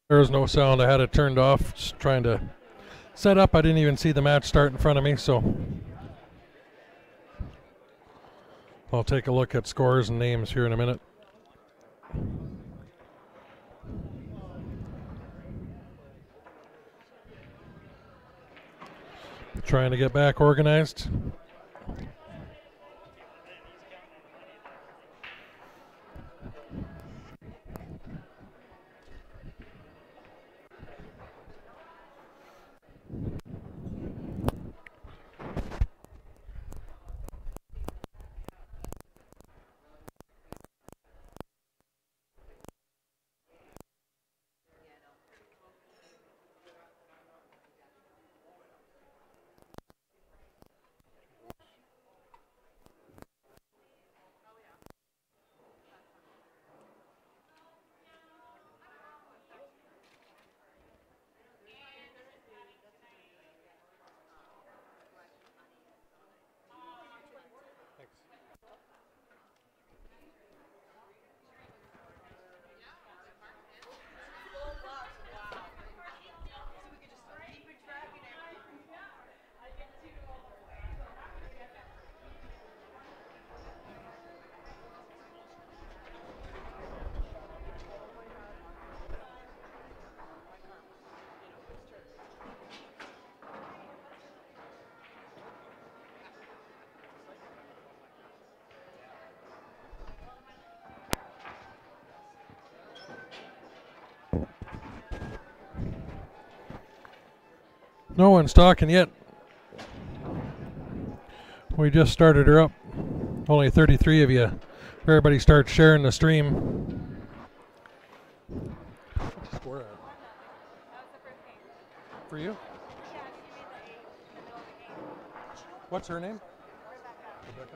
There was no sound. I had it turned off, just trying to set up. I didn't even see the match start in front of me, so I'll take a look at scores and names here in a minute. Trying to get back organized. No one's talking yet. We just started her up. Only 33 of you. Everybody start sharing the stream. What's the score at? For you? What's her name? Rebecca.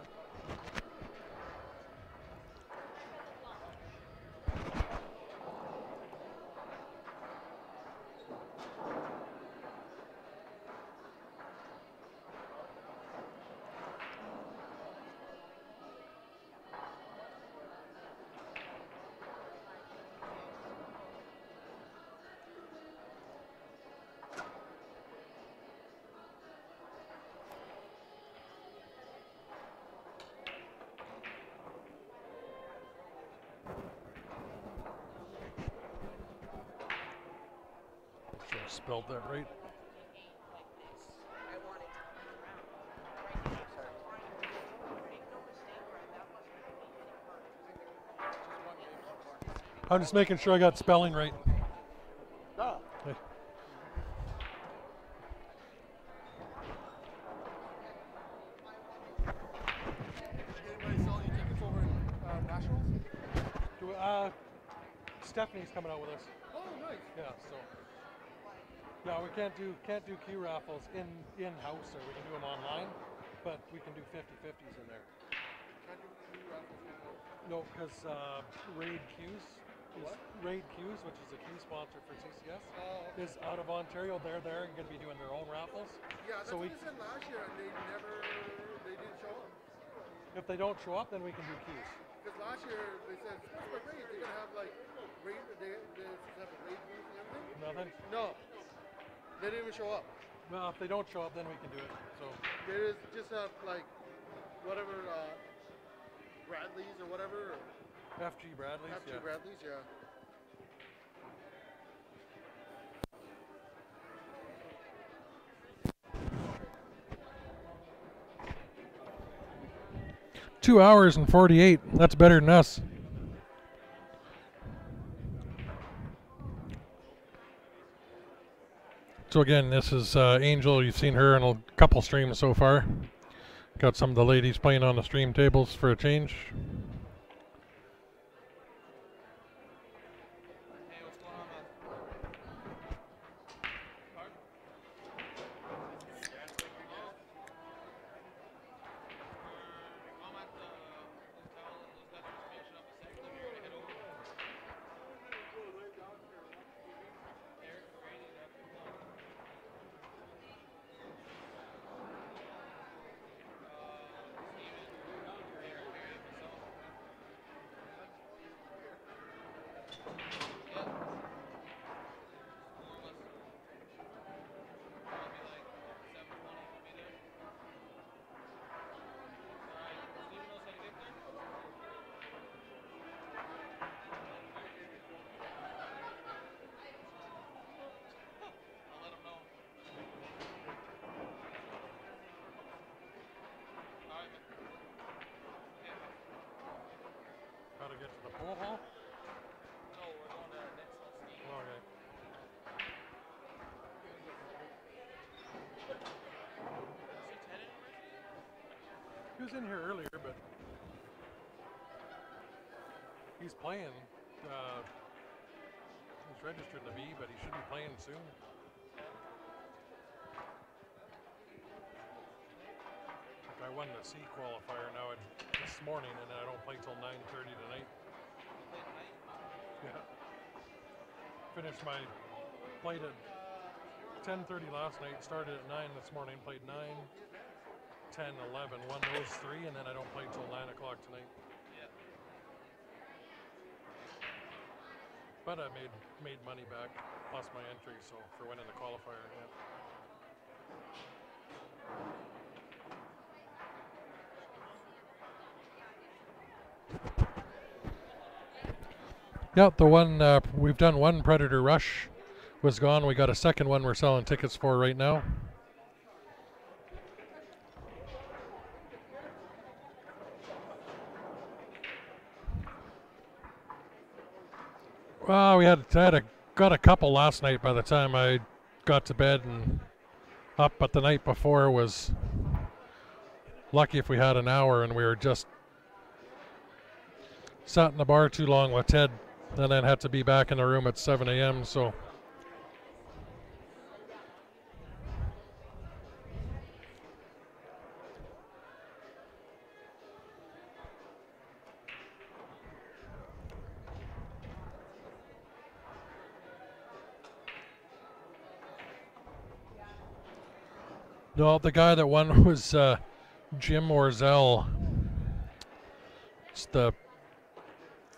Spelled that right. I'm just making sure I got spelling right. Okay. Stephanie's coming out with us. Oh, nice. Yeah, so yeah, we can't do key raffles in house, or we can do them online, but we can do 50/50s in there. Can't do key raffles in house? No, because Raid Q's Raid Q's, which is a key sponsor for CCS, is out of Ontario. They're going to be doing their own raffles. Yeah, that's what we said last year, and they didn't show up. If they don't show up, then we can do keys. Because last year they said, what's my raid? They're going to have like raid, they have a raid booth and everything. Nothing? No. They didn't even show up. Well, if they don't show up, then we can do it. So They just have like whatever Bradleys or whatever. FG Bradley's. FG Bradleys, yeah. Two hours and 48. That's better than us. So again, this is Angel. You've seen her in a couple streams so far. Got some of the ladies playing on the stream tables for a change. how to get to the pool hall? No, we're going to next one. Okay. He was in here earlier, but he's playing. He's registered to be, but he should be playing soon. I won the C qualifier now this morning, and I don't play till 9:30 tonight. Yeah. Played at 10:30 last night, started at 9 this morning, played 9, 10, 11, won those 3, and then I don't play till 9 o'clock tonight. Yeah. But I made money back, plus my entry, so for winning the qualifier, yeah. Yeah, the one, we've done one Predator Rush was gone. We got a second one we're selling tickets for right now. Well, got a couple last night by the time I got to bed and up, but the night before was lucky if we had an hour, and we were just sat in the bar too long with Ted, and then had to be back in the room at 7 a.m. So no, the guy that won was Jim Orzel. It's the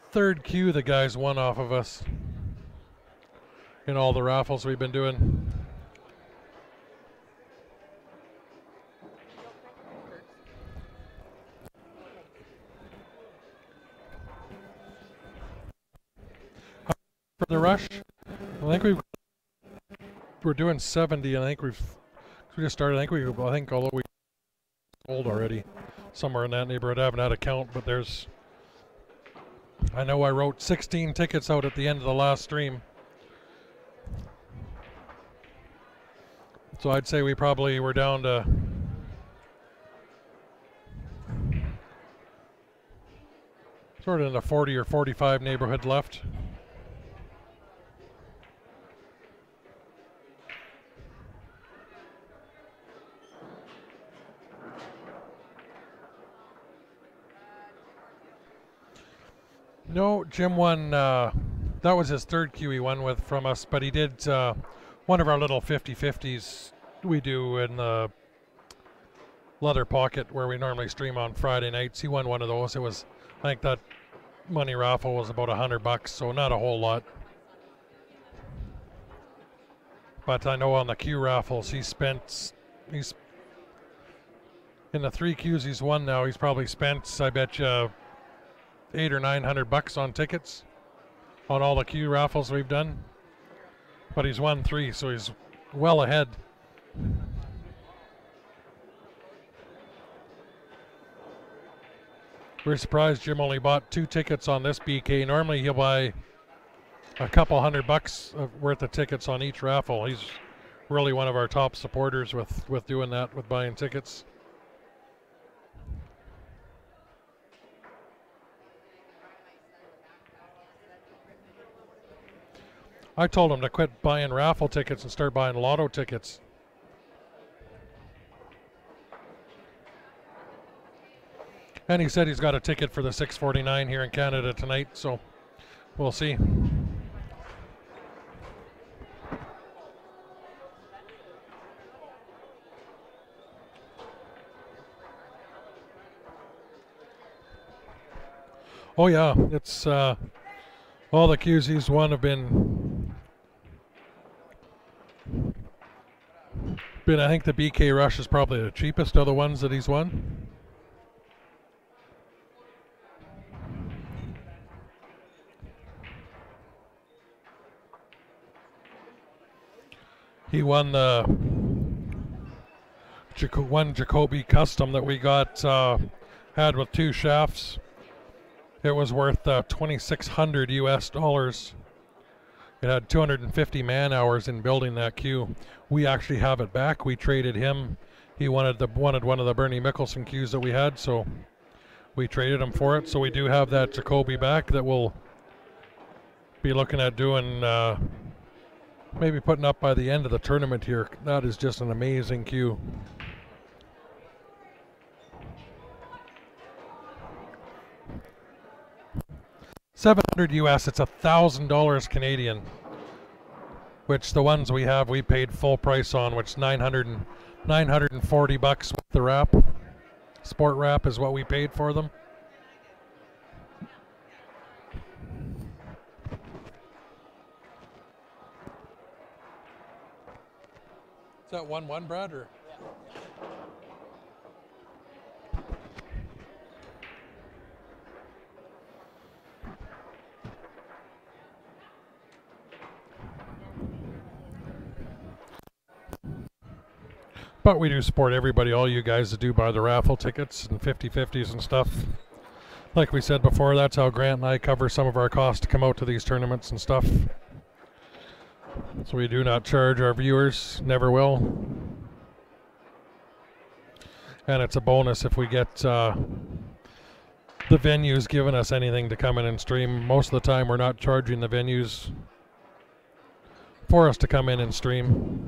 third Q the guys won off of us in all the raffles we've been doing. For the rush, I think we're doing 70. I think we just started. I think although we sold already somewhere in that neighborhood. I haven't had a count, but I know I wrote 16 tickets out at the end of the last stream. So I'd say we probably were down to sort of in the 40 or 45 neighborhood left. No, Jim won, that was his third Q he won with from us, but he did one of our little 50-50s we do in the leather pocket where we normally stream on Friday nights. He won one of those. It was, I think that money raffle was about $100, so not a whole lot. But I know on the Q raffles he's in the 3 Qs he's won now, he's probably spent, I bet you, $800 or $900 on tickets on all the Q raffles we've done, but he's won 3, so he's well ahead. We're surprised Jim only bought 2 tickets on this BK. Normally he'll buy a couple $100 worth of tickets on each raffle. He's really one of our top supporters with doing that, with buying tickets. I told him to quit buying raffle tickets and start buying lotto tickets. And he said he's got a ticket for the 649 here in Canada tonight, so we'll see. Oh yeah, it's all the Qs he's won have been, I think the BK Rush is probably the cheapest of the ones that he's won. He won the one Jacoby Custom that we got, had with 2 shafts. It was worth 2,600 US dollars. It had 250 man hours in building that queue. We actually have it back. We traded him. He wanted one of the Bernie Mickelson queues that we had, so we traded him for it. So we do have that Jacoby back that we'll be looking at doing, maybe putting up by the end of the tournament here. That is just an amazing queue. $700 US, it's $1,000 Canadian, which the ones we have we paid full price on, which 940 bucks with the wrap. Sport wrap is what we paid for them. Is that 1-1, Brad, or? But we do support everybody, all you guys that do buy the raffle tickets and 50/50s and stuff. Like we said before, that's how Grant and I cover some of our costs to come out to these tournaments and stuff. So we do not charge our viewers, never will. And it's a bonus if we get the venues giving us anything to come in and stream. Most of the time we're not charging the venues for us to come in and stream.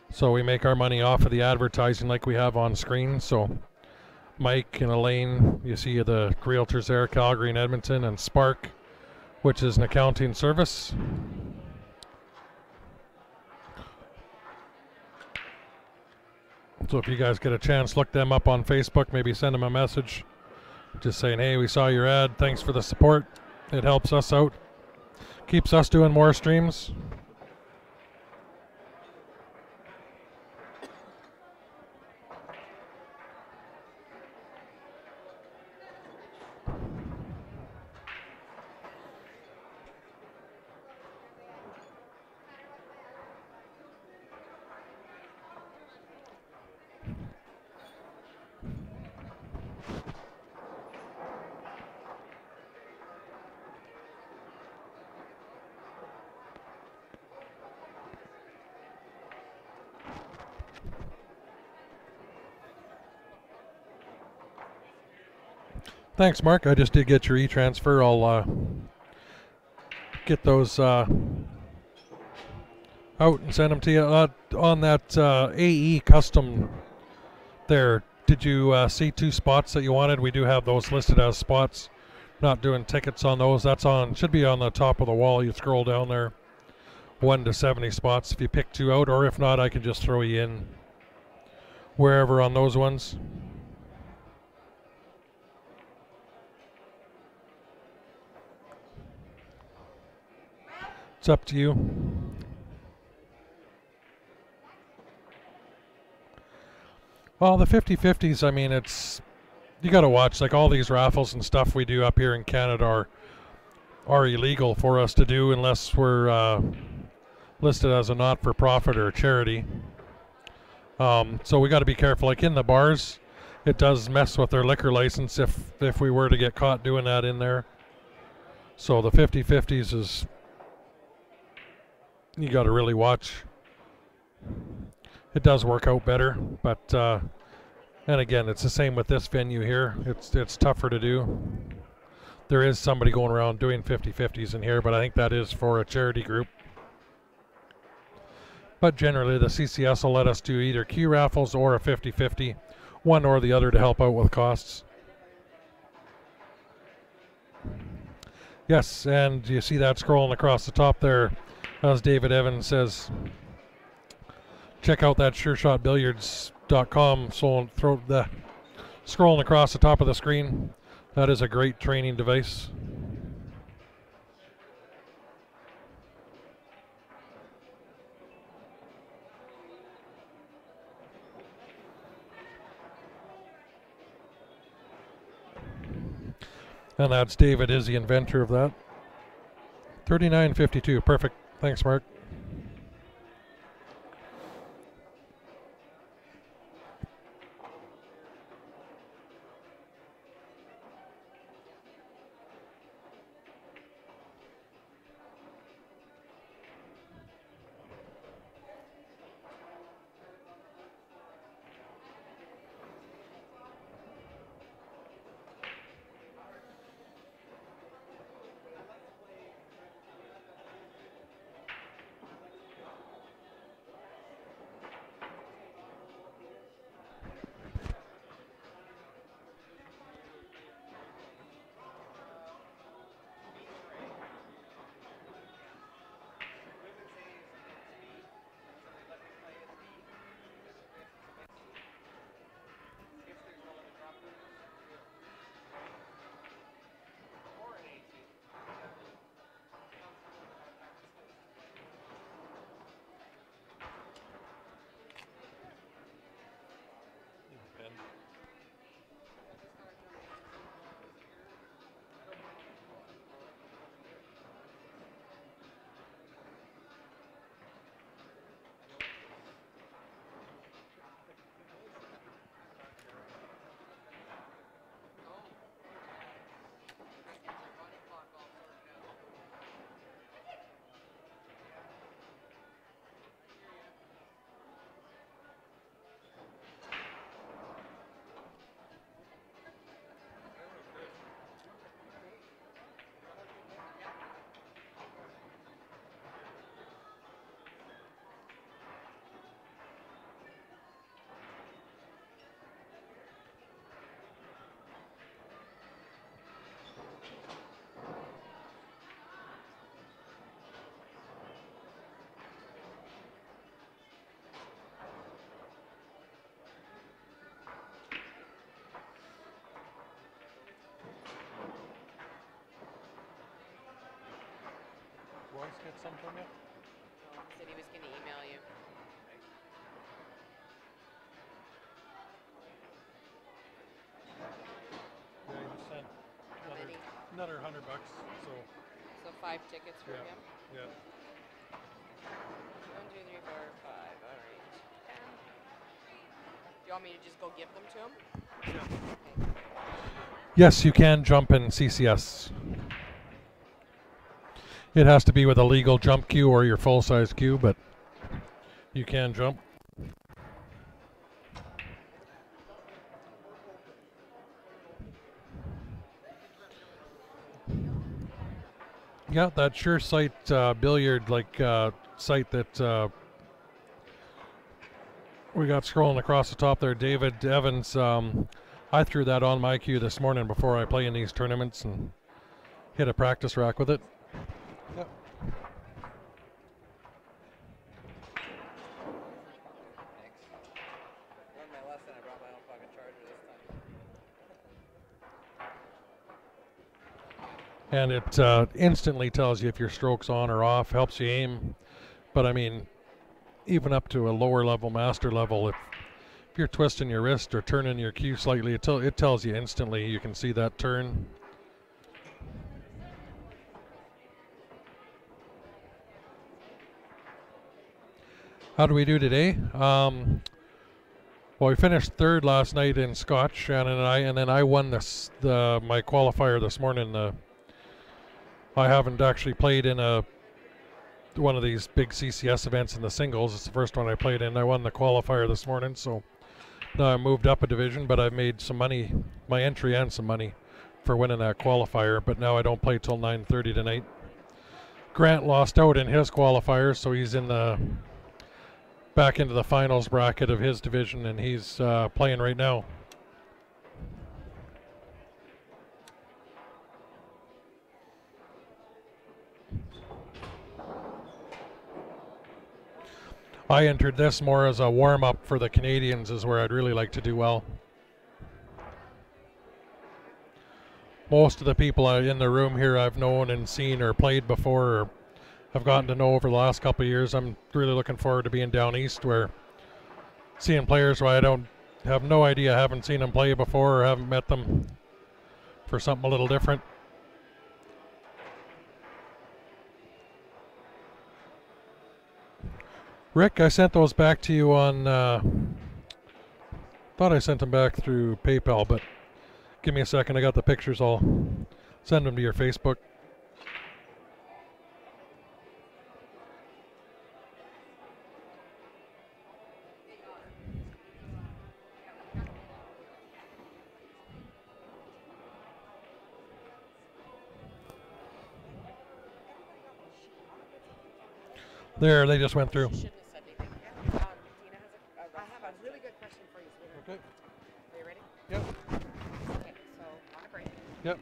So we make our money off of the advertising like we have on screen. So Mike and Elaine, you see the realtors there, Calgary and Edmonton, and Spark, which is an accounting service. So if you guys get a chance, look them up on Facebook, maybe send them a message just saying, hey, we saw your ad, thanks for the support. It helps us out, keeps us doing more streams. Thanks, Mark. I just did get your e-transfer. I'll get those out and send them to you. On that AE custom there, did you see 2 spots that you wanted? We do have those listed as spots. Not doing tickets on those. That's on, should be on the top of the wall. You scroll down there. 1 to 70 spots if you pick 2 out, or if not, I can just throw you in wherever on those ones. It's up to you. Well, the 50/50s, I mean, it's, you got to watch, like all these raffles and stuff we do up here in Canada are illegal for us to do unless we're listed as a not-for-profit or a charity. So we got to be careful. Like in the bars, it does mess with their liquor license if we were to get caught doing that in there. So the 50/50s is, you got to really watch. It does work out better, but and again, it's the same with this venue here. It's tougher to do. There is somebody going around doing 50/50s in here, but I think that is for a charity group. But generally, the CCS will let us do either queue raffles or a 50/50, one or the other to help out with costs. Yes, and you see that scrolling across the top there. As David Evans says, check out that SureShotBilliards.com. So scrolling across the top of the screen. That is a great training device. And that's David is the inventor of that. 39.52, perfect. Thanks, Mark. Bryce get some from you? No, he said he was going to email you. Yeah, he just sent How many? another $100. So So 5 tickets for Yeah. him. yeah. 1, 2, 3, 4, 5. All right. 10. Do you want me to just go give them to him? Okay. Yes, you can jump in CCS. It has to be with a legal jump queue or your full size queue, but you can jump. Yeah, that Sure Sight billiard site that we got scrolling across the top there. David Evans, I threw that on my queue this morning before I play in these tournaments and hit a practice rack with it. Yep. Learned my lesson. I brought my own fucking charger this time. And it instantly tells you if your stroke's on or off, helps you aim. But I mean, even up to a lower level, master level, if you're twisting your wrist or turning your cue slightly, it tells you instantly. You can see that turn. How do we do today? Well, we finished third last night in Scotch, Shannon and I, and then I won my qualifier this morning. I haven't actually played in one of these big CCS events in the singles. It's the first one I played in. I won the qualifier this morning, so now I moved up a division, but I've made some money, my entry and some money for winning that qualifier, but now I don't play till 9:30 tonight. Grant lost out in his qualifier, so he's in the back into the finals bracket of his division, and he's playing right now. I entered this more as a warm-up for the Canadians, is where I'd really like to do well. Most of the people in the room here I've known and seen or played before, or I've gotten to know over the last couple of years. I'm really looking forward to being down east, where seeing players where I don't have no idea, haven't seen them play before or haven't met them, for something a little different. Rick, I sent those back to you on, thought I sent them back through PayPal, but give me a second, I got the pictures, I'll send them to your Facebook. There, they just went through. Shouldn't have said anything. Tina has I have a really good question for you, sweetheart. Okay. Are you ready? Yep. Okay, so on a break, Yep.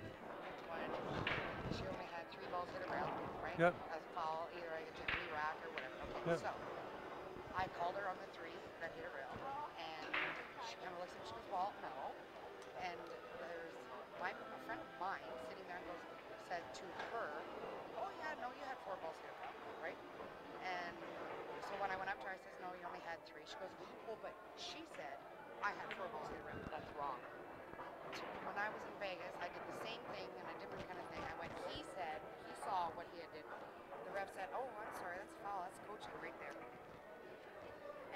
she only had 3 balls hit around, right? Yep. As a foul, either I get to re-rack or whatever. Okay, Yep. so I called her on the 3 that hit around, and she kind of looks at me, she goes, well, no. And there's a friend of mine sitting there and said to her, oh yeah, no, you had 4 balls hit around, right? And so when I went up to her, I says, no, you only had 3. She goes, well, but she said I had 4 balls hit around. That's wrong. When I was in Vegas, I did the same thing and a different kind of thing. I went, he said, he saw what he had did. The ref said, oh, I'm sorry, that's a foul. That's coaching right there.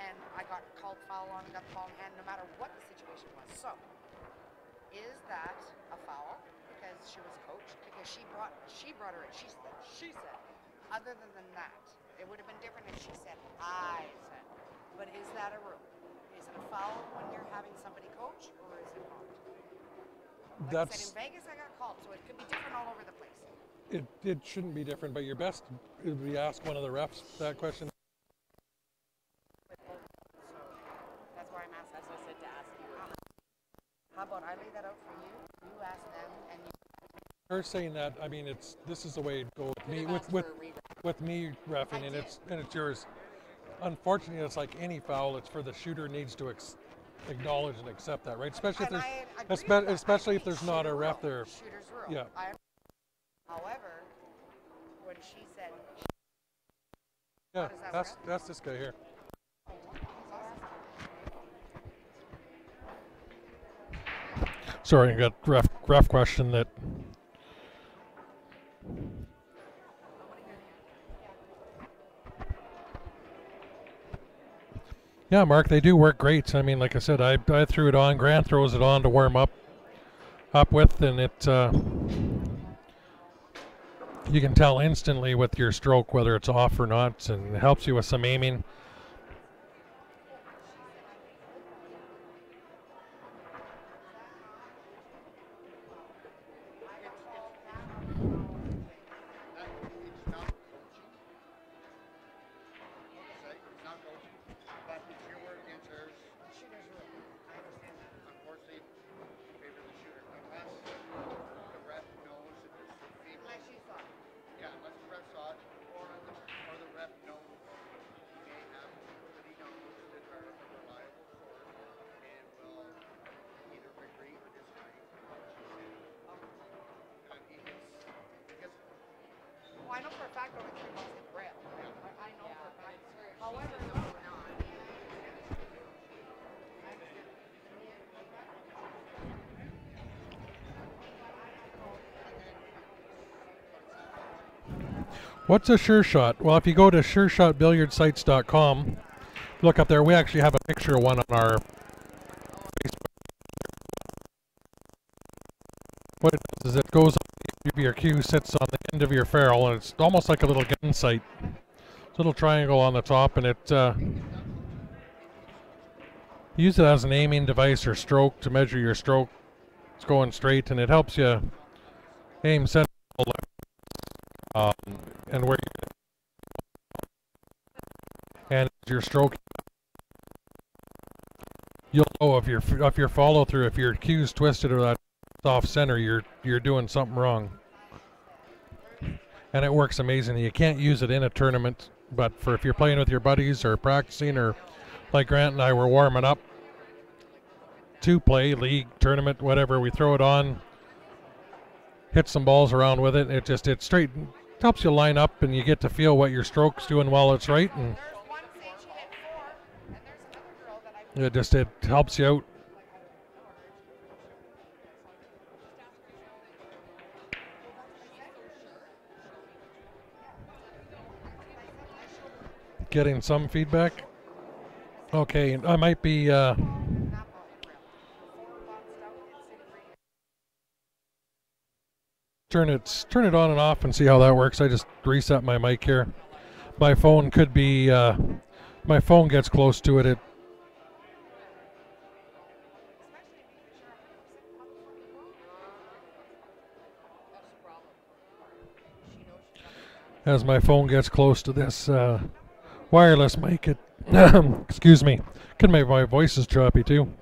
And I got called foul on and got the ball in hand no matter what the situation was. So, is that a foul because she was coached? Because she brought her in. She said. Other than that, it would have been different if she said, I said. But is that a rule? Is it a foul when you're having somebody coach, or is it not? Like I said, in Vegas, I got called, so it could be different all over the place. It shouldn't be different, but your best would be ask one of the refs that question. So that's why I'm asking. That's what I said to ask you. How about I lay that out for you? You ask them, and you. Her saying that, I mean, this is the way it goes with me, Could've asked with for a re-rack. with me reffing, and it's yours. Unfortunately, it's like any foul. It's for the shooter needs to acknowledge and accept that, right? Especially if And there's I agree with that. especially I if think there's not a shooter ref rule. there. Shooter's rule. Yeah. However, when she said Yeah, does that that's work? that's this guy here. Sorry, I got ref question that. Yeah, Mark, they do work great. I mean, like I said, I threw it on. Grant throws it on to warm up with, and it you can tell instantly with your stroke whether it's off or not, and it helps you with some aiming. It's not coaching. It's not coaching. But if you're working against theirs, unfortunately, you favor the shooter. Unless the ref knows that there's some people. Yeah, unless the ref saw it, or the ref knows he may have, that he knows that are a reliable source and will either agree or disagree with what she said. And he gets Well, I know for a fact only 3 months in Braille. I know for a fact. However, What's a sure shot? Well, if you go to sureshotbilliardsites.com, look up there. We actually have a picture of one on our Facebook. What it does is it goes on the edge of your cue, sits on the end of your ferrule, and it's almost like a little gun sight. It's a little triangle on the top, and it use it as an aiming device or stroke to measure your stroke. It's going straight, and it helps you aim center and where and your stroke, you'll know if your follow through, if your cue's twisted or that's off center, you're doing something wrong. And it works amazing. You can't use it in a tournament, but for if you're playing with your buddies or practicing, or like Grant and I were warming up to play league, tournament, whatever, we throw it on, hit some balls around with it. It straight helps you line up, and you get to feel what your stroke's doing while it's right, and there's one saying she hit 4, and there's another girl that it helps you out. Getting some feedback. Okay, I might be turn it on and off and see how that works. I just reset my mic here. My phone could be my phone gets close to it. As my phone gets close to this wireless mic, it excuse me, could make my voice is choppy too.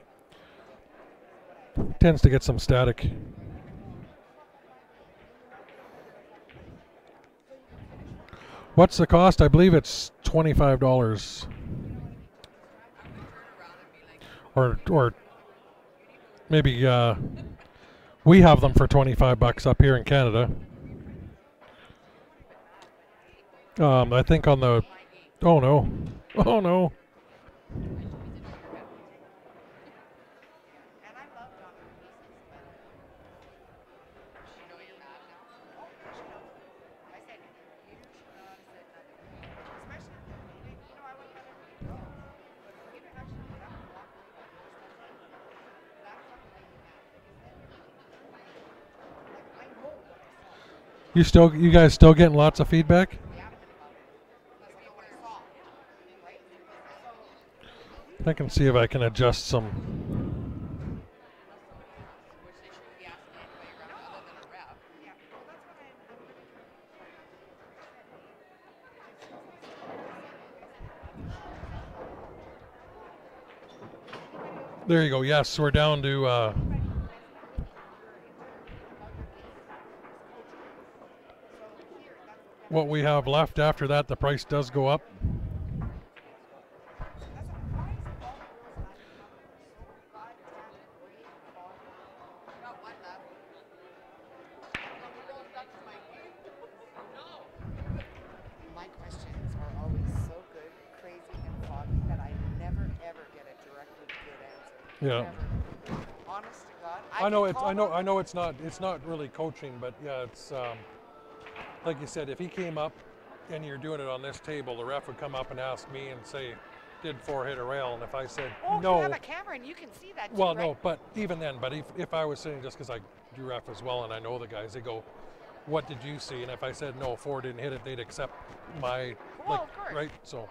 Tends to get some static. What's the cost? I believe it's $25. Or maybe we have them for $25 up here in Canada. I think on the oh no. You guys still getting lots of feedback? I can see if I can adjust some. There you go. Yes, we're down to what we have left. After that, the price does go up. My questions are always Yeah. Honest to God. I know get it's called on I know it's not really coaching, but yeah, it's like you said, if he came up and you're doing it on this table, the ref would come up and ask me and say, did 4 hit a rail? And if I said Oh, no, you have a camera and you can see that too, well, right? no, but even then, but if I was sitting, just because I do ref as well and I know the guys, they go, what did you see? And if I said no, 4 didn't hit it, they'd accept my, Well, of course. right? So,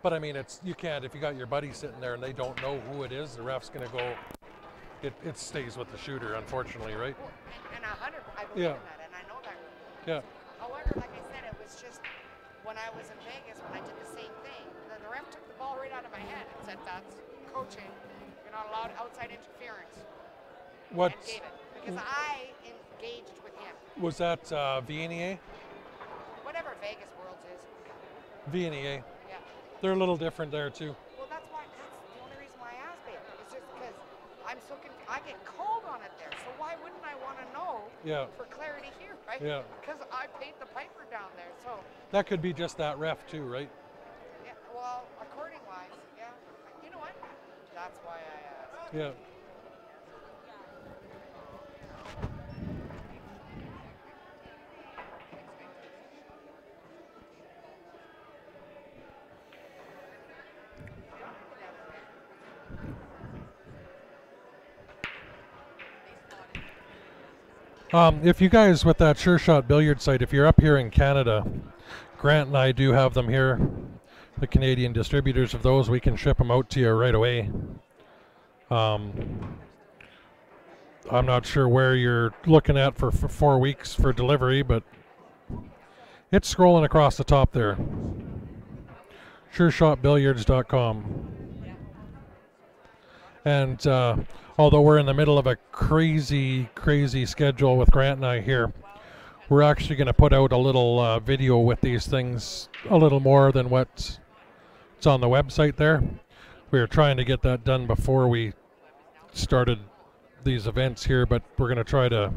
but I mean, you can't, if you got your buddy sitting there and they don't know who it is, the ref's going to go, it stays with the shooter, unfortunately, right? Well, and 100, I believe Yeah. in that, and I know that. Yeah. However, like I said, it was just when I was in Vegas, when I did the same thing, then the ref took the ball right out of my hand and said, that's coaching. You're not allowed outside interference. What And gave it. Because I engaged with him. was that? VNEA? Whatever Vegas Worlds is. VNEA. Yeah. They're a little different there too. Well, that's the only reason why I asked it. It's just because I'm so confused. I get called on it there, so why wouldn't I want to know Yeah. for clarity here, right? Yeah. Because I paid the piper down there, so That could be just that ref too, right? yeah. Well, according wise, yeah. You know what? That's why I asked. Yeah. If you guys with that Sure Shot billiard site, if you're up here in Canada, Grant and I do have them here. The Canadian distributors of those, we can ship them out to you right away. I'm not sure where you're looking at for 4 weeks for delivery, but it's scrolling across the top there. SureShotBilliards.com. And although we're in the middle of a crazy schedule with Grant and I here, we're actually going to put out a little video with these things, a little more than what's on the website there. We were trying to get that done before we started these events here, but we're going to try to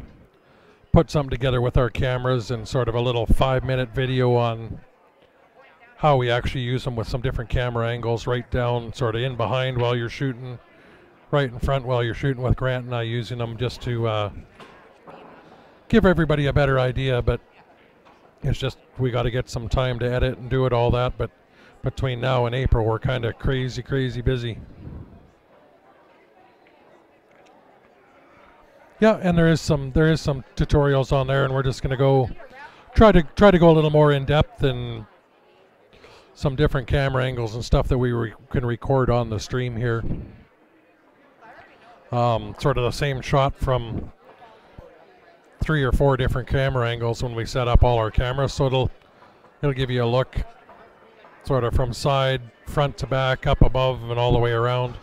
put something together with our cameras and sort of a little 5-minute video on how we actually use them with some different camera angles, right down sort of in behind while you're shooting, right in front while you're shooting, with Grant and I using them just to give everybody a better idea. But it's just we got to get some time to edit and do it all that. But between now and April, we're kind of crazy busy. Yeah, and there is some tutorials on there, and we're just going to go try to go a little more in depth and some different camera angles and stuff that we can record on the stream here. Sort of the same shot from 3 or 4 different camera angles when we set up all our cameras, so it'll give you a look sort of from side, front to back, up above, and all the way around.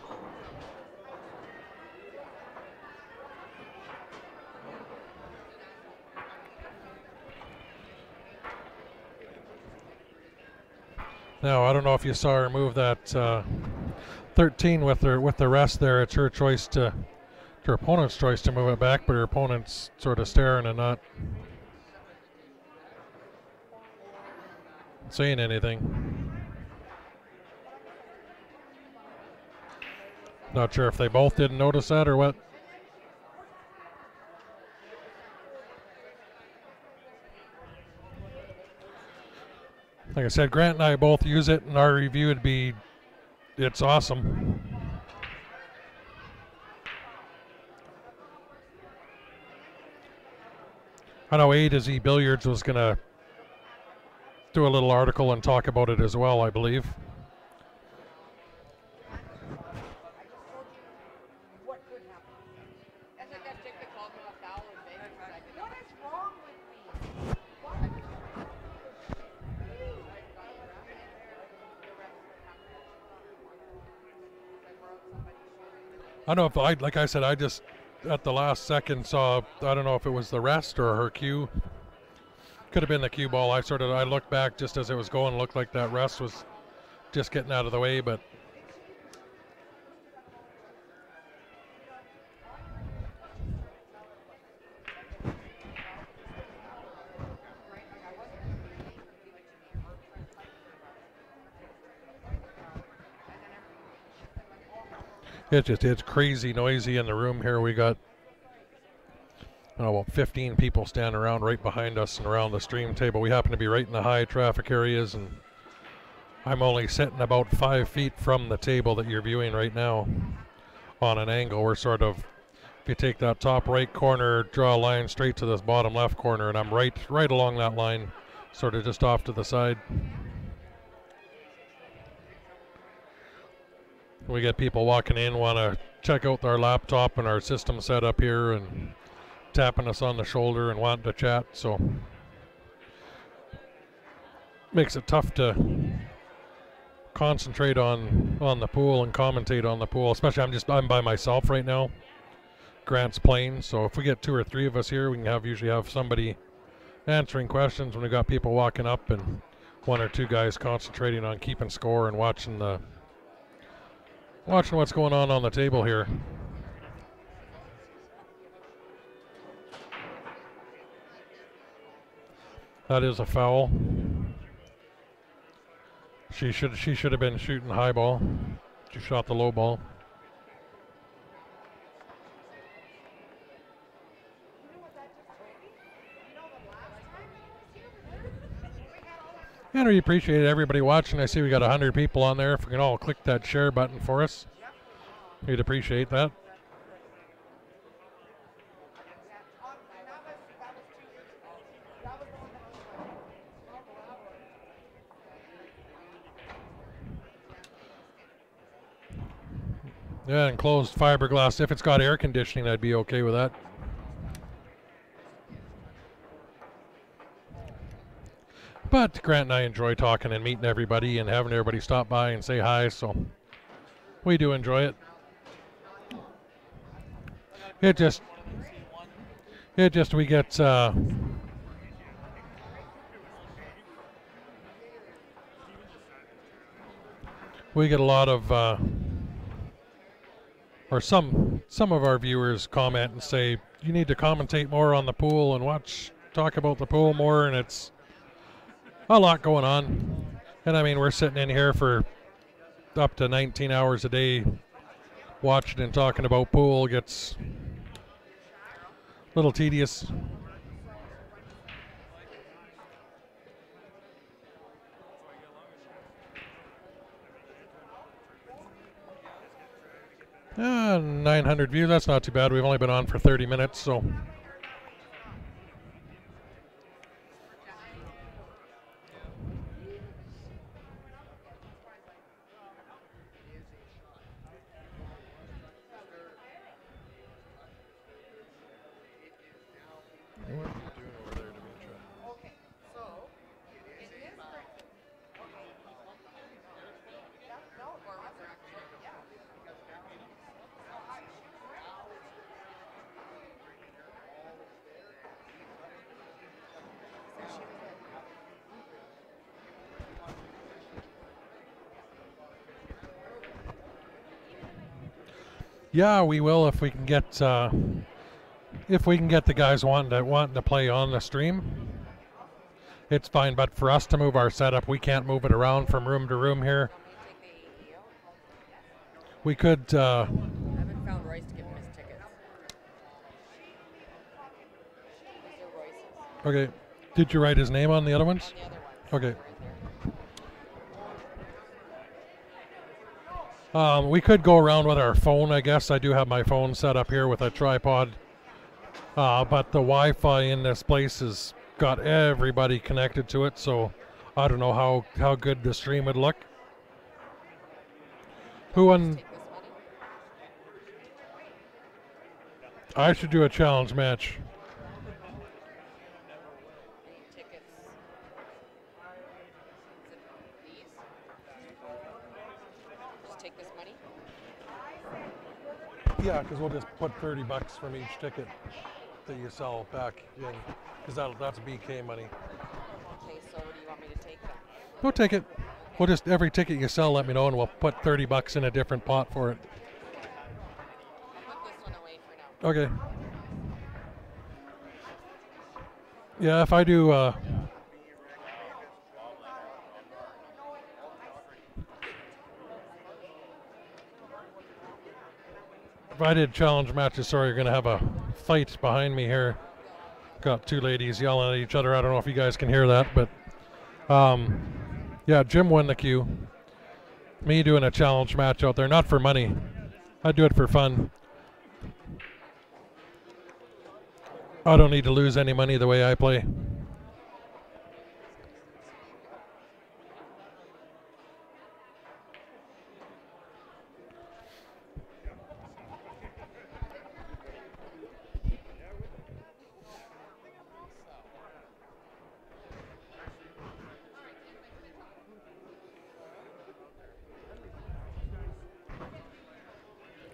Now, I don't know if you saw her move that 13 with the rest there. It's her choice her opponent's choice to move it back, but her opponent's sort of staring and not saying anything. Not sure if they both didn't notice that or what. Like I said, Grant and I both use it, and our review would be, it's awesome. I know A to Z Billiards was going to do a little article and talk about it as well, I believe. What could happen? That's like that chick that called him a foul in Vegas. What is wrong with me? I don't know if like I said, I just at the last second saw, I don't know if it was the rest or her cue. Could have been the cue ball. I looked back just as it was going, looked like that rest was just getting out of the way, but It's crazy noisy in the room here. We got about 15 people standing around right behind us and around the stream table. We happen to be right in the high traffic areas, and I'm only sitting about 5 feet from the table that you're viewing right now on an angle. We're sort of, if you take that top right corner, draw a line straight to this bottom left corner, and I'm right along that line, sort of just off to the side. We get people walking in, want to check out our laptop and our system setup here, and tapping us on the shoulder and wanting to chat, so makes it tough to concentrate on the pool and commentate on the pool, especially I'm by myself right now. Grant's playing, so if we get 2 or 3 of us here, we can usually have somebody answering questions when we got people walking up, and 1 or 2 guys concentrating on keeping score and watching what's going on the table here. That is a foul. She should have been shooting high ball. She shot the low ball. And we appreciate everybody watching. I see we got 100 people on there. If we can all click that share button for us, we'd appreciate that. Yeah, enclosed fiberglass. If it's got air conditioning, I'd be okay with that. But Grant and I enjoy talking and meeting everybody and having everybody stop by and say hi, so we do enjoy it. We get we get a lot of or some of our viewers comment and say you need to commentate more on the pool and talk about the pool more, and it's a lot going on. And I mean, we're sitting in here for up to 19 hours a day watching and talking about pool. Gets a little tedious. Ah, 900 views, that's not too bad. We've only been on for 30 minutes, so. Yeah, we will if we can get the guys wanting to play on the stream. It's fine, but for us to move our setup, we can't move it around from room to room here. We could. I haven't found Royce to give him his tickets. These are Royce's. Okay. Did you write his name on the other ones? On the other ones. Okay. Right there. We could go around with our phone, I guess. I do have my phone set up here with a tripod. But the Wi-Fi in this place has got everybody connected to it, so I don't know how good the stream would look. Who won? Take this money. I should do a challenge match. I need tickets. Is it these? Just take this money. Yeah, because we'll just put $30 from each ticket that you sell back in, because that's BK money. Okay, so what do you want me to take then? Go take it. We'll just, every ticket you sell, let me know, and we'll put $30 in a different pot for it. I'll put this one away for now. Okay. Yeah, if I do, challenge matches. Sorry, you're gonna have a fight behind me here. Got two ladies yelling at each other. I don't know if you guys can hear that, but yeah, Jim won the queue. Me doing a challenge match out there, not for money. I do it for fun. I don't need to lose any money the way I play.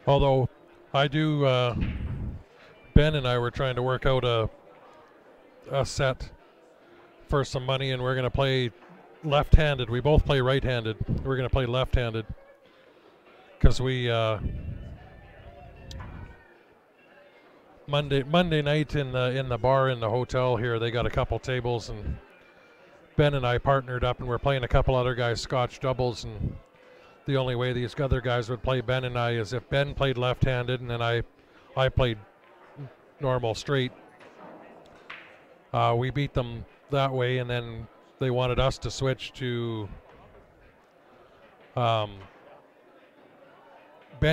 Although I do, Ben and I were trying to work out a set for some money, and we're going to play left-handed. We both play right-handed. We're going to play left-handed because we Monday night in the bar in the hotel here, they got a couple tables, and Ben and I partnered up, and we're playing a couple other guys Scotch doubles, and the only way these other guys would play Ben and I is if Ben played left-handed and then I played normal straight. We beat them that way, and then they wanted us to switch to Ben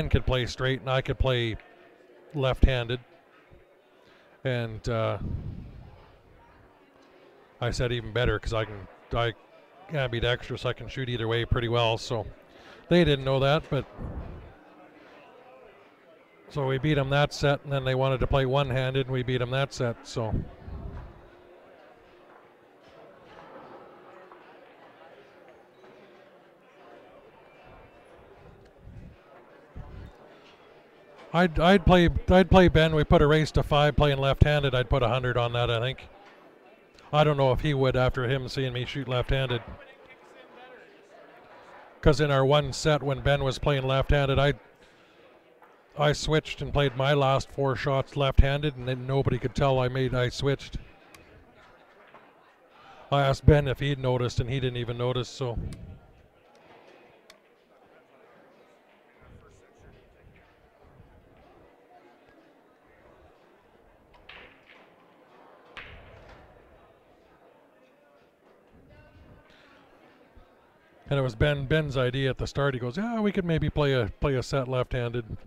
could play straight and I could play left-handed. And I said even better because I can be dexterous, so I can shoot either way pretty well. So they didn't know that, but so we beat them that set, and then they wanted to play one-handed, and we beat them that set. So I'd play Ben. We put a race to 5 playing left-handed. I'd put 100 on that, I think. I don't know if he would after him seeing me shoot left-handed. Because in our one set when Ben was playing left-handed, I switched and played my last 4 shots left-handed, and then nobody could tell I switched. I asked Ben if he'd noticed, and he didn't even notice. So. And it was Ben's idea at the start. He goes, "Yeah, we could maybe play a set left-handed."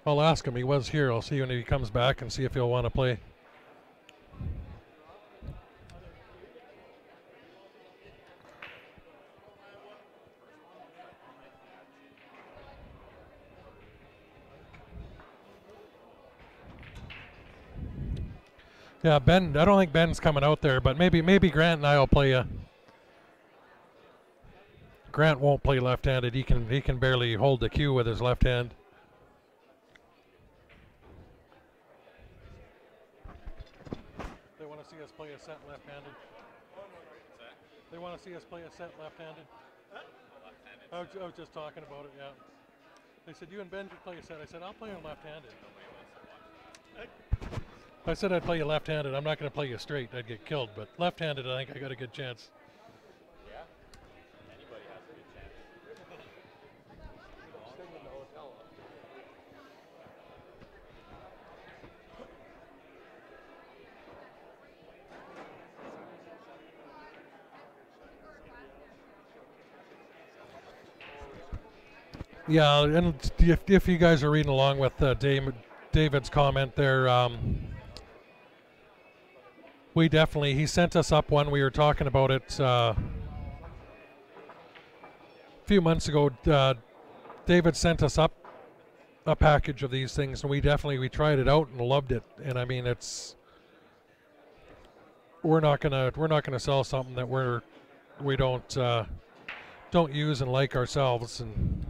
I'll ask him. He was here. I'll see when he comes back and see if he'll want to play. Yeah, Ben. I don't think Ben's coming out there, but maybe Grant and I will play a. Grant won't play left-handed. He can barely hold the cue with his left hand. They want to see us play a set left-handed. They want to see us play a set left-handed. I was just talking about it. Yeah. They said you and Ben should play a set. I said I'll play him left-handed. I said I'd play you left-handed. I'm not going to play you straight. I'd get killed. But left-handed, I think I got a good chance. Yeah? Anybody has a good chance. Yeah, and if you guys are reading along with David's comment there, he sent us up one. We were talking about it a few months ago. David sent us up a package of these things, and we tried it out and loved it. And I mean, we're not gonna sell something that we don't use and like ourselves. And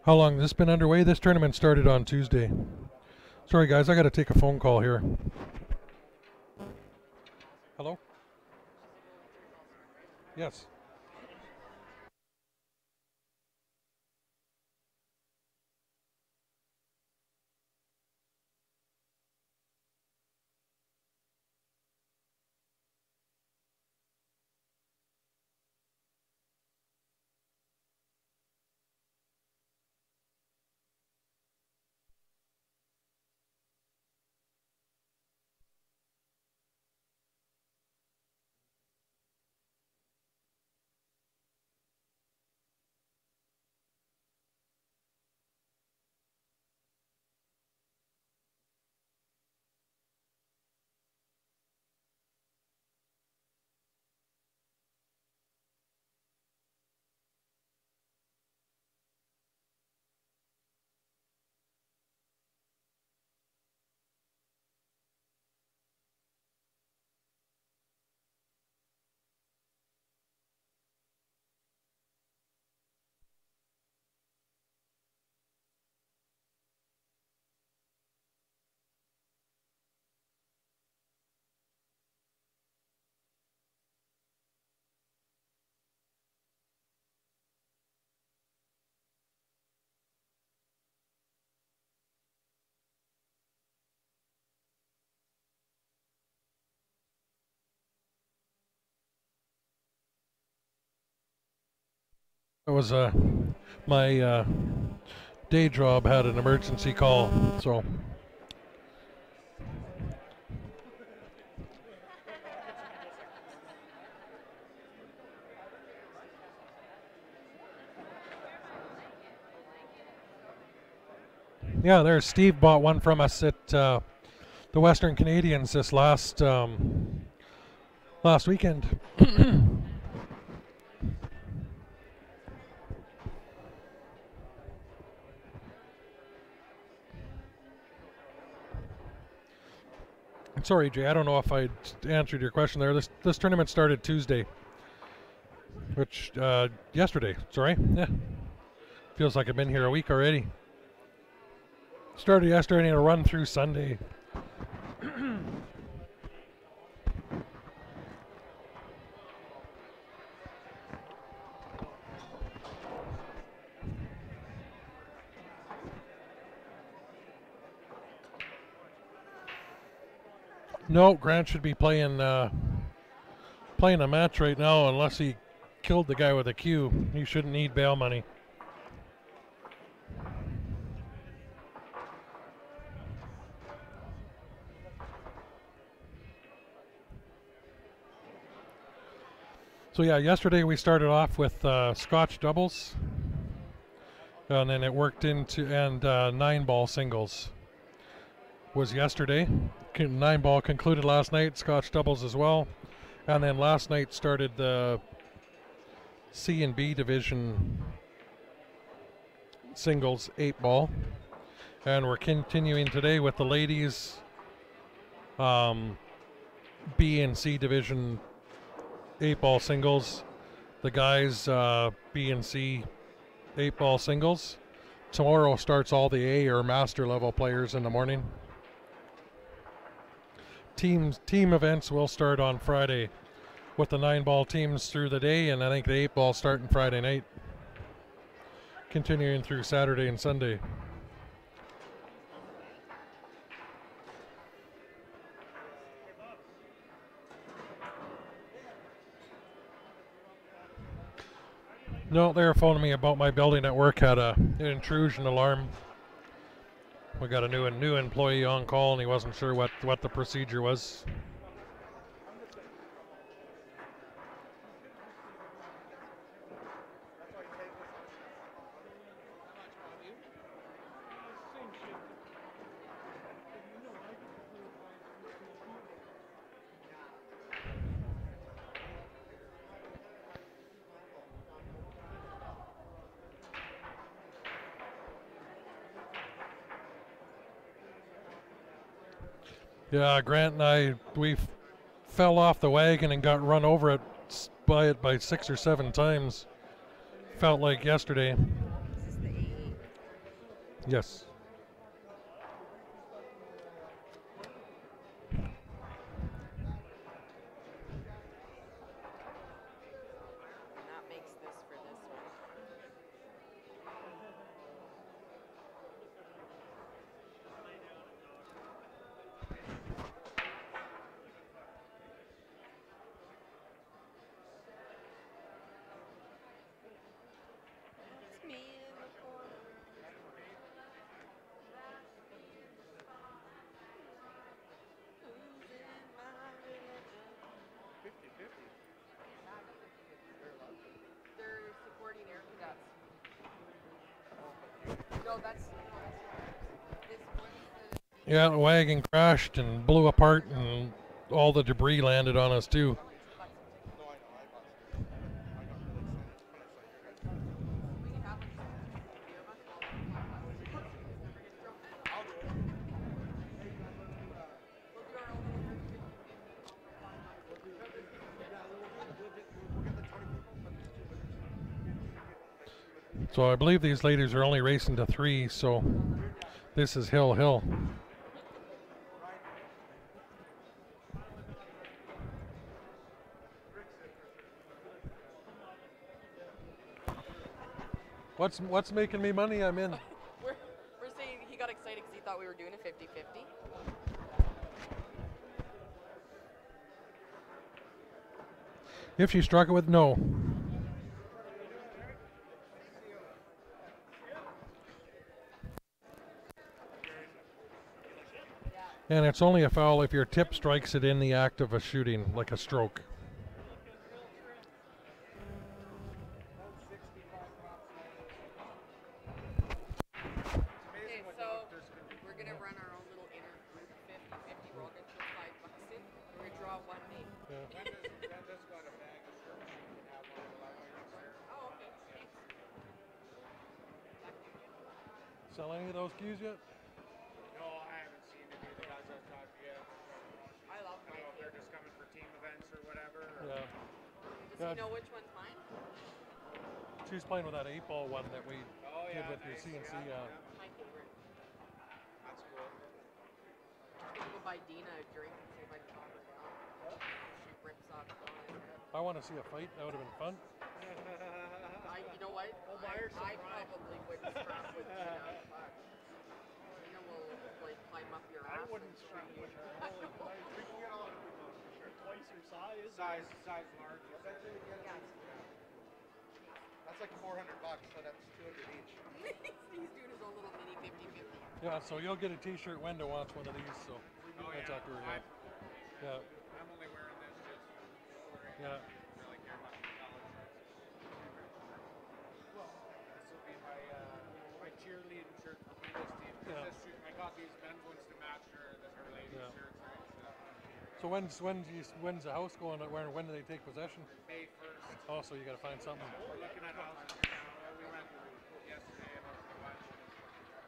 How long has this been underway? This tournament started on Tuesday. Sorry guys, I got to take a phone call here. Hello? Yes. It was my day job had an emergency call, so. Yeah, there's Steve bought one from us at the Western Canadians this last weekend. Sorry, Jay, I don't know if I answered your question there. This tournament started Tuesday, which yesterday. Sorry, yeah. Feels like I've been here a week already. Started yesterday and a run through Sunday. No, Grant should be playing a match right now unless he killed the guy with a cue. He shouldn't need bail money. So yeah, yesterday we started off with Scotch doubles, and then it worked into 9-ball singles. Was yesterday. 9-ball concluded last night, Scotch doubles as well. And then last night started the C and B division singles 8-ball. And we're continuing today with the ladies B and C division 8-ball singles. The guys B and C 8-ball singles. Tomorrow starts all the A or master level players in the morning. Team events will start on Friday with the 9-ball teams through the day, and I think the 8-ball starting Friday night, continuing through Saturday and Sunday. No, they were phoning me about my building at work had an intrusion alarm. We got a new employee on call, and he wasn't sure what the procedure was. Yeah, Grant and we fell off the wagon and got run over by 6 or 7 times. Felt like yesterday. Yes. And that makes this for this one. It's me in the corner. Losing my religion. 50-50. They're supporting air cadets. No, that's this one's the Yeah, the wagon crashed and blew apart, and all the debris landed on us too. No, I know. I bought some. I got really excited when I saw your guys. we have like beer month. I'll do it. We'll do our own little group. We'll get the 20 people, but there's 2 winners. So I believe these ladies are only racing to 3, so this is Hill. What's making me money? I'm in. We're saying he got excited because he thought we were doing a 50-50. If she struck it with no. And it's only a foul if your tip strikes it in the act of a shooting, like a stroke. Okay, so we're gonna run our own little inner group 50-50. We're all gonna throw $5 in. We're gonna draw one name. Brenda's got a bag of shirts. You can have one of the libraries there. Oh, okay. Thanks. Sell any of those cues yet? No, I haven't seen any of the guys I've talked to yet. I love I don't know if they're just coming for team events or whatever. Or Yeah. Does Yeah. he know which one's mine? She's playing with that 8-ball one that we Oh, did yeah, with your nice. CNC. My favorite. That's cool. I'm gonna go buy Dina a drink and see if I can talk her down. She rips off the phone. I want to see a fight. That would have been fun. You know what? I probably wouldn't scrap with Dina. Dina will like climb up your ass. I wouldn't scrap with her. Holy Christ. We can get all for sure. Twice her size. Size large. Eventually we get it. That's like $400, so that's 200 each. He's doing his own little mini 50-50. Yeah, so you'll get a T-shirt when to watch one of these. So Oh, that's yeah. after. Yeah. I'm only wearing this just for Yeah. really care about the colors. Well, this will be my cheerleading shirt for Venus team. Yeah. This shoot, I got these men's ones to match her ladies' Yeah. shirts, right? So when's the house going? When do they take possession? May 1st. Oh, so you got to find something. We're looking at houses now. We went yesterday and looked at a bunch.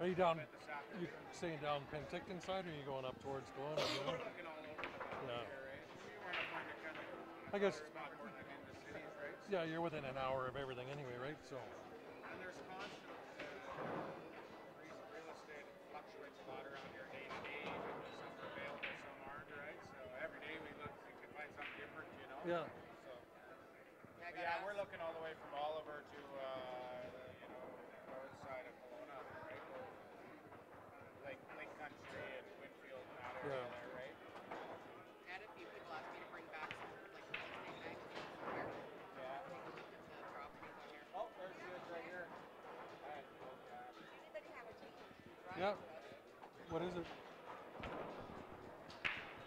Are you down? Went this You afternoon. staying down Penticton side, or are you going up towards Dawn? We're looking all over the place Yeah. here, right? We want to find a kind of I guess. spot more than in the cities, right? Yeah, you're within an hour of everything anyway, right? So. And there's constant real estate fluctuates a lot around here day to day. Some are available, some aren't, right? So every day we look, we can find something different, you know? Yeah. So, Yeah, I but yeah, gotta we're looking all the way from Oliver to, north side of Kelowna, right? Lake Country and Whitfield and that area Yeah. there, right? I had a few people ask me to bring back some like Tuesday nights from here. Yeah. Take a look at the properties out here. Oh, there's the edge right here. Alright, cool, yeah. Yeah. What is it?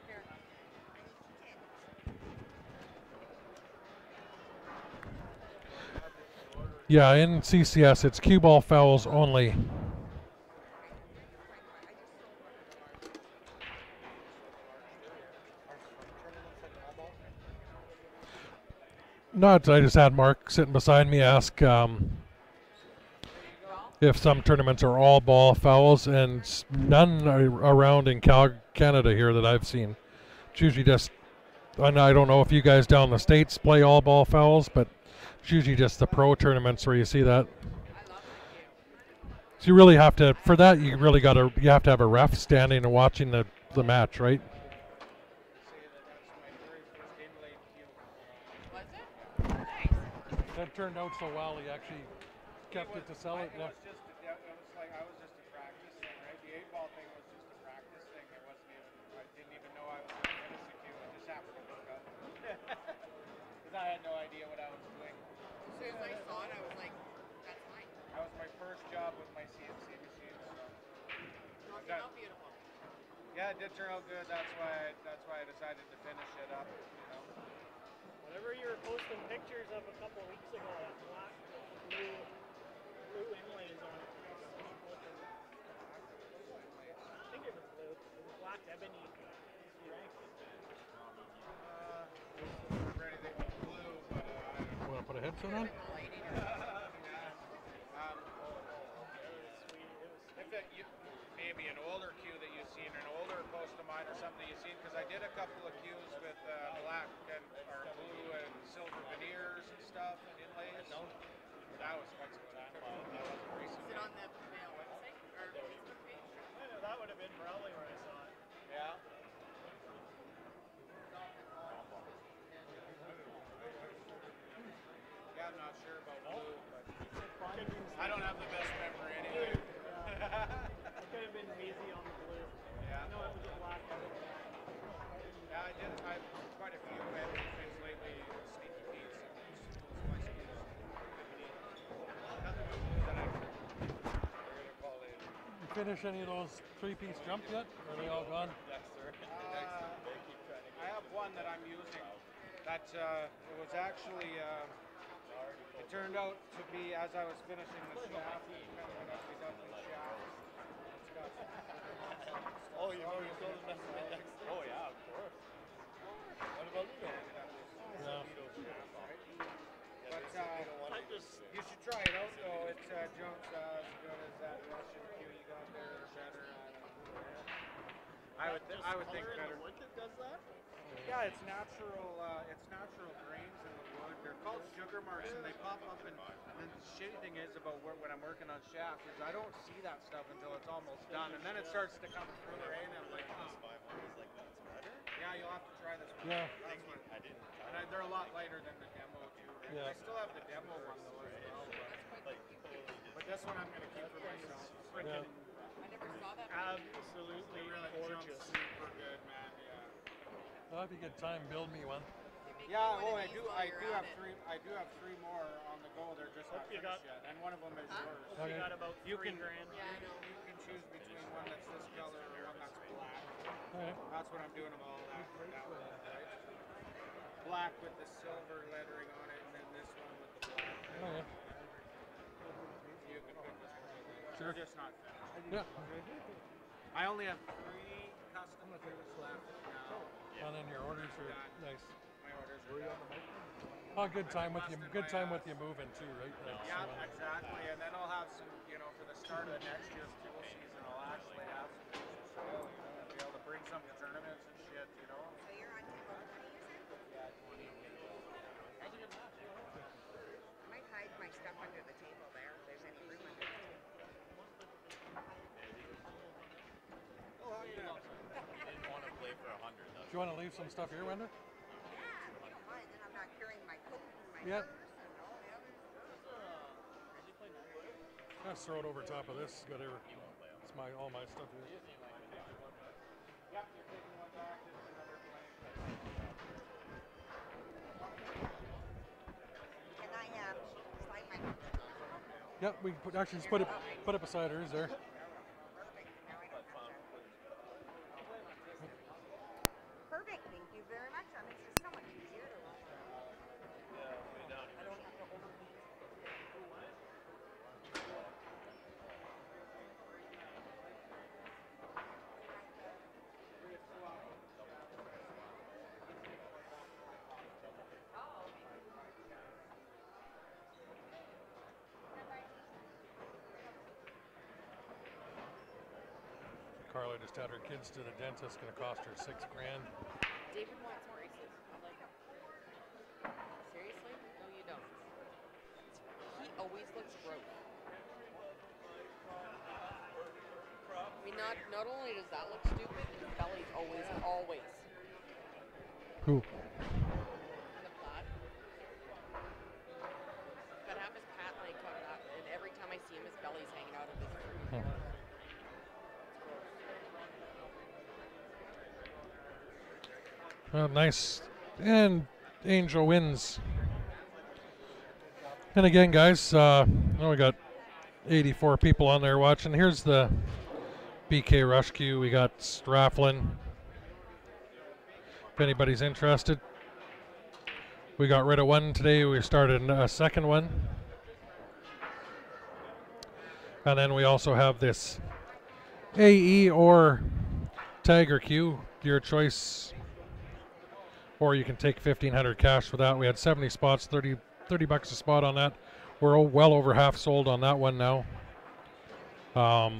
Here. Yeah, in CCS, it's cue ball fouls only. Not, I just had Mark sitting beside me ask if some tournaments are all ball fouls, and none are around in Canada here that I've seen. It's usually just, and I don't know if you guys down in the States play all ball fouls, but it's usually just the pro tournaments where you see that. I love my game. So you really have to, for that, you really you have to have a ref standing and watching the match, right? Say that that's my very first inlaid cue. Was it? Nice. That turned out so well, he actually kept it to sell it. It was just it was like I was just a practice thing, right? The 8-ball thing was just a practice thing. It wasn't even I didn't even know I was going to finish the cue. It just happened to work out. Because I had no idea what I was doing. As soon as I saw it, I was like, that's mine. That was my first job with my CNC machine. So. It turned out beautiful. Yeah, it did turn out good. That's why I decided to finish it up. You know. Whenever you were posting pictures of a couple of weeks ago, that black blue inlays on it. I think it was blue. It was black ebony. Don't remember anything blue, but I don't know. Want to put a headset on? Maybe an older cue that you've seen, an older post of mine or something you've seen, because I did a couple of cues with black and or blue and silver veneers and stuff and inlays. That was quite some time. That wasn't recent. Is it on the website or Facebook page? I know that would have been probably where I saw it. Yeah. Yeah, I'm not sure about blue, but I don't have the best memory anyway. It could have been hazy on the blue. Yeah. No, it was a black ebony. Yeah, I've quite a few ebony things lately. Sneaky Pete's and my skills. Nothing that I can really call in. You finish any of those 3-piece jump yet? Are they all gone? Yes, sir. I have one that I'm using. That it was actually. It turned out to be as I was finishing the shaft. It's kind of an ugly duckling shaft. It's got. Oh, you know you told us that's right next. Oh yeah, of course. What about Ludo? Yeah. But you should try it out though. It jumps as good as that Russian cue you got there, or better. I would think better. Wood that does that? Yeah, it's natural. It's natural grains in the wood. They're called sugar marks, and they pop up. And the shitty thing is about when I'm working on shafts is I don't see that stuff until it's almost done, and then it starts to come through. Right, and I'm like, yeah, you'll have to try this one. Yeah. That's one. And they're a lot lighter than the demo too. Right? Yeah. I still have the demo one though as well. But this one I'm gonna keep for myself. Yeah. I never saw that. Absolutely It really gorgeous. jumps super good, man. Yeah. Well, if you get time, build me one. Yeah, I do have three. I do have three more on the go. They're just not You finished got- yet, and one of them is yours. Okay. You got about You $3 can- grand. Yeah, I know. You can choose between one that's this color or one that's black. All right. That's what I'm doing them all that way, right? Black with the silver lettering on it, and then this one with the black. Okay. You can pick which one you like. Sure. They're just not finished. Yeah. I only have 3 custom cues left now. And then your orders are nice. My orders are done. Oh, good time with you. Good time with you moving too, right? Like, Yeah, so, exactly. And then I'll have some, for the start of the next year's tool season, I'll actually have some skill, and be able to bring some to tournaments and shit, So you're on table 20, you said? Yeah, 20. I might hide my stuff under the table there if there's any room under the table. Oh, yeah. Didn't want to play for 100. do you want to leave some stuff here, Wender? Yeah, if you don't mind, then I'm not carrying my coat and my Yeah. purse and all the other stuff. Just throw it over top of this. Whatever. It's all my stuff here. Yep, you're taking one back. This is another blank. Can I slide my Yeah, we can actually just put it beside hers there. perfect? Now I don't have to. Perfect, thank you very much. That makes it so much easier to roll. I don't have to overbeat. Carla just had her kids to the dentist. Going to cost her $6 grand. David wants braces. I'm like, seriously? No, you don't. He always looks broke. not only does that look stupid, his belly's always. Who? The plaid. That happens Pat and I cut that, and every time I see him, his belly's hanging out of his freaking hair. Nice. And Angel wins. And again, guys, we got 84 people on there watching. Here's the BK Rush Q. We got Strafflin. If anybody's interested. We got rid of one today. We started a second one. And then we also have this AE or Tiger Q, your choice. Or you can take 1,500 cash for that. We had 70 spots, 30 bucks a spot on that. We're well over half sold on that one now. All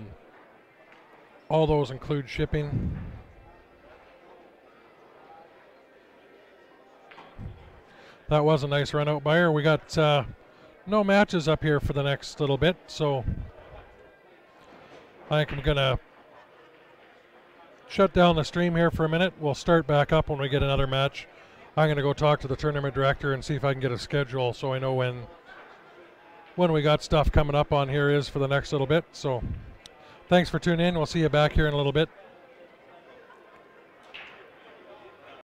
those include shipping. That was a nice run out buyer. We got no matches up here for the next little bit, so I think I'm gonna shut down the stream here for a minute. We'll start back up when we get another match. I'm going to go talk to the tournament director and see if I can get a schedule so I know when we got stuff coming up on here is for the next little bit. So thanks for tuning in. We'll see you back here in a little bit.